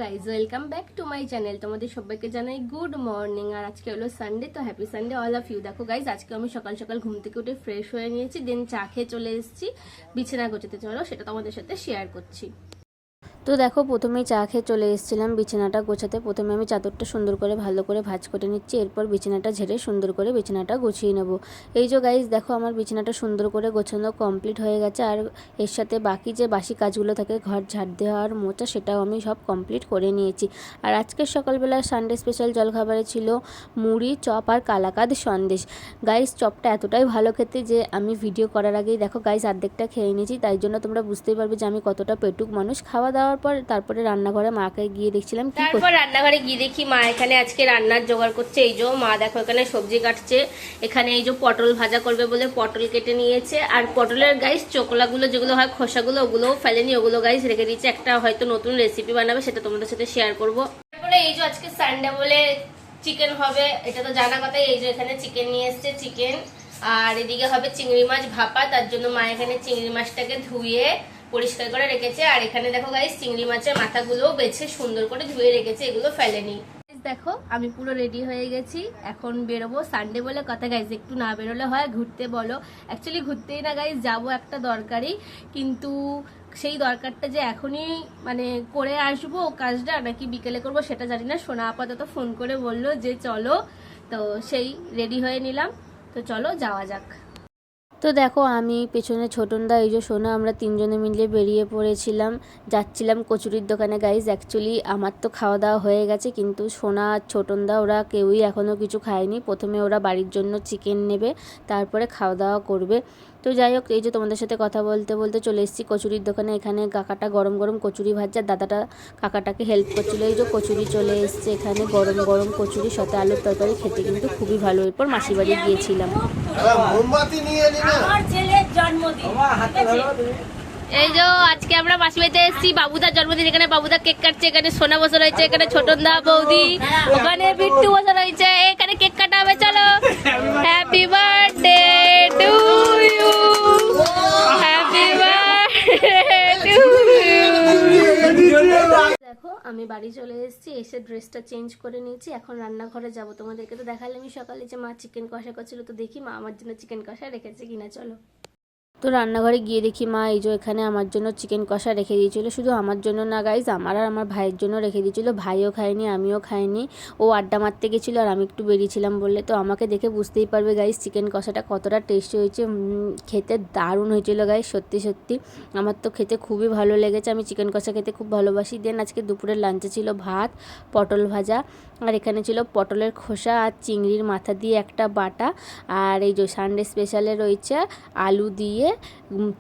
Guys welcome back to my channel. তোমাদের সবাইকে জানাই গুড মর্নিং। আর আজকে হলো সানডে, তো happy Sunday all of you. দেখো গাইজ, আজকে আমি সকাল সকাল ঘুম থেকে উঠে ফ্রেশ হয়ে নিয়েছি, দেন চা খেয়ে চলে এসেছি বিছানা গোছাতে। চলো সেটা তোমাদের সাথে শেয়ার করছি। তো দেখো, প্রথমেই চা খেয়ে চলে এসেছিলাম বিছানাটা গোছাতে। প্রথমে আমি চাদরটা সুন্দর করে ভালো করে ভাঁজ করে নিচ্ছি, এরপর বিছানাটা ঝেড়ে সুন্দর করে বিছানাটা গুছিয়ে নেব। এই যে গাইজ দেখো, আমার বিছানাটা সুন্দর করে গোছানো কমপ্লিট হয়ে গেছে। আর এর সাথে বাকি যে বাসি কাজগুলো থাকে, ঘর ঝাড় দেওয়া আর মোছা, সেটাও আমি সব কমপ্লিট করে নিয়েছি। আর আজকের সকালবেলা সানডে স্পেশাল জলখাবারে ছিল মুড়ি, চপ আর কালাকাঁদ সন্দেশ। গাইজ চপটা এতটাই ভালো খেতে যে আমি ভিডিও করার আগেই দেখো গাইজ অর্ধেকটা খেয়ে নিয়েছি। তাই জন্য তোমরা বুঝতেই পারবে যে আমি কতটা পেটুক মানুষ। খাওয়া দাওয়ার পর তারপরে রান্নাঘরে মাকে গিয়ে দেখছিলাম তারপর রান্নাঘরে গিয়ে দেখি মা এখানে আজকে রান্নার জোগাড় করছে। এই যে মা দেখো এখানে সবজি কাটছে, এখানে এই যে পটল ভাজা করবে বলে পটল কেটে নিয়েছে। আর পটলের গাইস চোকলাগুলো যেগুলো হয়, খোসাগুলো, ওগুলোও ফেলেনি, ওগুলো গাইস রেখে দিয়েছে। একটা হয়তো নতুন রেসিপি বানাবে, সেটা তোমাদের সাথে শেয়ার করবো। তারপরে এই যে আজকে সানডে বলে চিকেন হবে, এটা তো জানা কথাই। এই যে এখানে চিকেন নিয়ে এসছে, চিকেন। আর এদিকে হবে চিংড়ি মাছ ভাপা, তার জন্য মা এখানে চিংড়ি মাছটাকে ধুয়ে পরিষ্কার করে রেখেছে। আর এখানে দেখো গাইস চিংড়ি মাছের মাথাগুলো বেছে সুন্দর করে ধুয়ে রেখেছে, এগুলো ফেলেনি। দেখো আমি পুরো রেডি হয়ে গেছি, এখন বেরোবো। সানডে বলে কথা গাইজ, একটু না বেরোলে হয়? ঘুরতে বলো, অ্যাকচুয়ালি ঘুরতেই না গাইজ, যাবো একটা দরকারি, কিন্তু সেই দরকারটা যে এখনই মানে করে আসবো কাজটা নাকি বিকেলে করবো সেটা জানি না। সোনা আপাতত ফোন করে বললো যে চলো, তো সেই রেডি হয়ে নিলাম। তো চলো যাওয়া যাক। তো দেখো, আমি পেছনে ছোটনদা, এই যে সোনা, আমরা তিনজনে মিলে বেরিয়ে পড়েছিলাম, যাচ্ছিলাম কচুরির দোকানে। গাইজ অ্যাকচুয়ালি আমার তো খাওয়া দাওয়া হয়ে গেছে, কিন্তু সোনা আর ছোটনদা ওরা কেউই এখনও কিছু খায়নি। প্রথমে ওরা বাড়ির জন্য চিকেন নেবে, তারপরে খাওয়া দাওয়া করবে। তো যাই হোক, এই যে তোমাদের সাথে কথা বলতে বলতে চলে এসেছি কচুরির দোকানে। এখানে কাকাটা গরম গরম কচুরি ভাজছে, দাদাটা কাকাটাকে হেল্প করছিলো। এই যে কচুরি চলে এসছে এখানে, গরম গরম কচুরি সাথে আলুর তরকারি, খেতে কিন্তু খুবই ভালো। এরপর মাসির বাড়ি গিয়েছিলাম। এই যে আজকে আমরা মাসি বাড়িতে এসেছি, বাবুদার জন্মদিন। এখানে বাবুদা কেক কাটছে, এখানে সোনা বসে রয়েছে, এখানে ছোটনদা বৌদি, ওখানে বিট্টু বসে রয়েছে, এখানে কেক কাটা হবে। চলো, happy birthday to you, happy birthday to you. দেখো আমি বাড়ি চলে এসেছি, এসে ড্রেসটা চেঞ্জ করে নিয়েছি, এখন রান্নাঘরে যাব। তোমাদেরকে তো দেখালে আমি সকালে যে মা চিকেন কষা করছিল, তো দেখি মা আমার জন্য চিকেন কষা রেখেছে কিনা। চলো। তো রান্নাঘরে গিয়ে দেখি মা এই যে এখানে আমার জন্য চিকেন কষা রেখে দিয়েছিলো। শুধু আমার জন্য না গাইজ, আমার আর আমার ভাইয়ের জন্য রেখে দিয়েছিলো। ভাইও খায়নি, আমিও খাইনি। ও আড্ডা মারতে গেছিলো আর আমি একটু বেরিয়েছিলাম বললে। তো আমাকে দেখে বুঝতেই পারবে গাইজ চিকেন কষাটা কতটা টেস্টি হয়েছে। খেতে দারুণ হয়েছিল গাইজ, সত্যি সত্যি আমার তো খেতে খুবই ভালো লেগেছে। আমি চিকেন কষা খেতে খুব ভালোবাসি। দেন আজকে দুপুরের লাঞ্চে ছিল ভাত, পটল ভাজা, আর এখানে ছিল পটলের খোসা আর চিংড়ির মাথা দিয়ে একটা বাটা। আর এই যে সানডে স্পেশালে রয়েছে আলু দিয়ে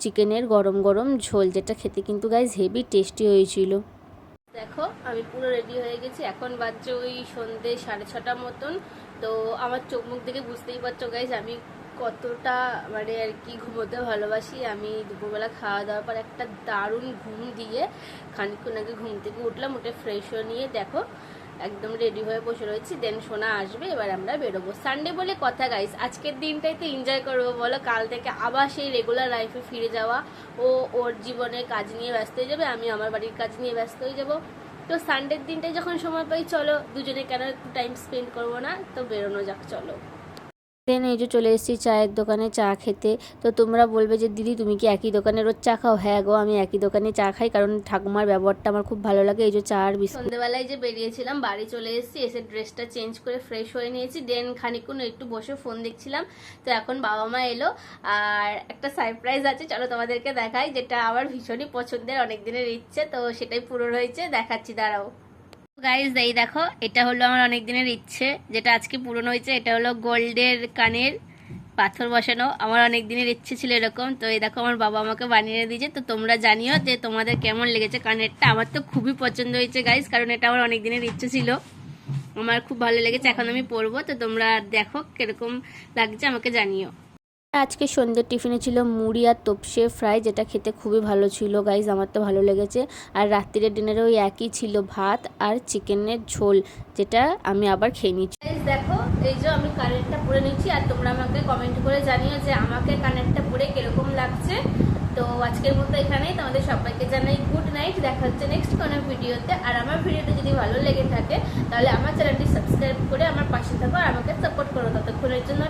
চিকেনের গরম গরম ঝোল, যেটা খেতে কিন্তু গাইজ হেভি টেস্টি হয়েছিল। দেখো আমি পুরো রেডি হয়ে গেছি, এখন বাজছে ওই সন্ধ্যে 6:30 মতন। তো আমার চোখ মুখ দেখে বুঝতেই পারছো গাইজ আমি কতটা মানে আর কি ঘুমোতে ভালোবাসি। আমি দুপুরবেলা খাওয়া দাওয়ার পর একটা দারুণ ঘুম দিয়ে খানিকক্ষণ আগে ঘুম থেকে উঠলাম, উঠে ফ্রেশ হয়ে নিয়ে দেখো একদম রেডি হয়ে বসে রয়েছি। দেন সোনা আসবে, এবার আমরা বেরোবো। সানডে বলে কথা গাইস, আজকের দিনটাই তো এনজয় করবো বলো, কাল থেকে আবার সেই রেগুলার লাইফে ফিরে যাওয়া। ও ওর জীবনে কাজ নিয়ে ব্যস্ত হয়ে যাবে, আমি আমার বাড়ির কাজ নিয়ে ব্যস্ত হয়ে যাব। তো সানডের দিনটাই যখন সময় পাই, চলো দুজনে কেন একটু টাইম স্পেন্ড করবো না, তো বেরোনো যাক চলো। দেন এই যে চলে এসেছি চায়ের দোকানে চা খেতে। তো তোমরা বলবে যে দিদি তুমি কি একই দোকানে রোজ চা খাও? হ্যাঁ গো, আমি একই দোকানে চা খাই, কারণ ঠাকুমার ব্যবহারটা আমার খুব ভালো লাগে। এই যে চা আর বিস্কুট। সন্ধ্যেবেলায় যে বেরিয়েছিলাম, বাড়ি চলে এসেছি, এসে ড্রেসটা চেঞ্জ করে ফ্রেশ হয়ে নিয়েছি। দেন খানিকক্ষণ একটু বসে ফোন দেখছিলাম। তো এখন বাবা মা এলো, আর একটা সারপ্রাইজ আছে, চলো তোমাদেরকে দেখাই, যেটা আমার ভীষণই পছন্দের, অনেক দিনের ইচ্ছে, তো সেটাই পূরণ হয়েছে, দেখাচ্ছি দাঁড়াও। গাইজ এই দেখো, এটা হলো আমার অনেক দিনের ইচ্ছে, যেটা আজকে পূরণ হয়েছে। এটা হলো গোল্ডের কানের পাথর বসানো, আমার অনেক দিনের ইচ্ছে ছিল এরকম। তো এই দেখো আমার বাবা আমাকে বানিয়ে দিয়েছে। তো তোমরা জানিও যে তোমাদের কেমন লেগেছে কানেরটা। আমার তো খুবই পছন্দ হয়েছে গাইজ, কারণ এটা আমার অনেক দিনের ইচ্ছে ছিল, আমার খুব ভালো লেগেছে। এখন আমি পরবো, তো তোমরা দেখো কিরকম লাগছে আমাকে জানিও। আজকে সন্ধ্যের টিফিনে ছিল মুড়ি আর তোপসে ফ্রাই, যেটা খেতে খুবই ভালো ছিল গাইজ, আমার তো ভালো লেগেছে। আর রাত্রিরের ডিনারে ওই একই ছিল, ভাত আর চিকেনের ঝোল, যেটা আমি আবার খেয়ে নিচ্ছি। দেখো এই যে আমি কানেরটা পরে নিচ্ছি, আর তোমরা আমাকে কমেন্ট করে জানিও যে আমাকে কানেরটা পরে কিরকম লাগছে। তো আজকের মতো এখানেই, তোমাদের সবাইকে জানাই গুড নাইট। দেখা হচ্ছে নেক্সট কোনো ভিডিওতে। আর আমার ভিডিওটা যদি ভালো লেগে থাকে তাহলে আমার চ্যানেলটি সাবস্ক্রাইব করে আমার পাশে থাকো আর আমাকে সাপোর্ট করো। ততক্ষণের জন্য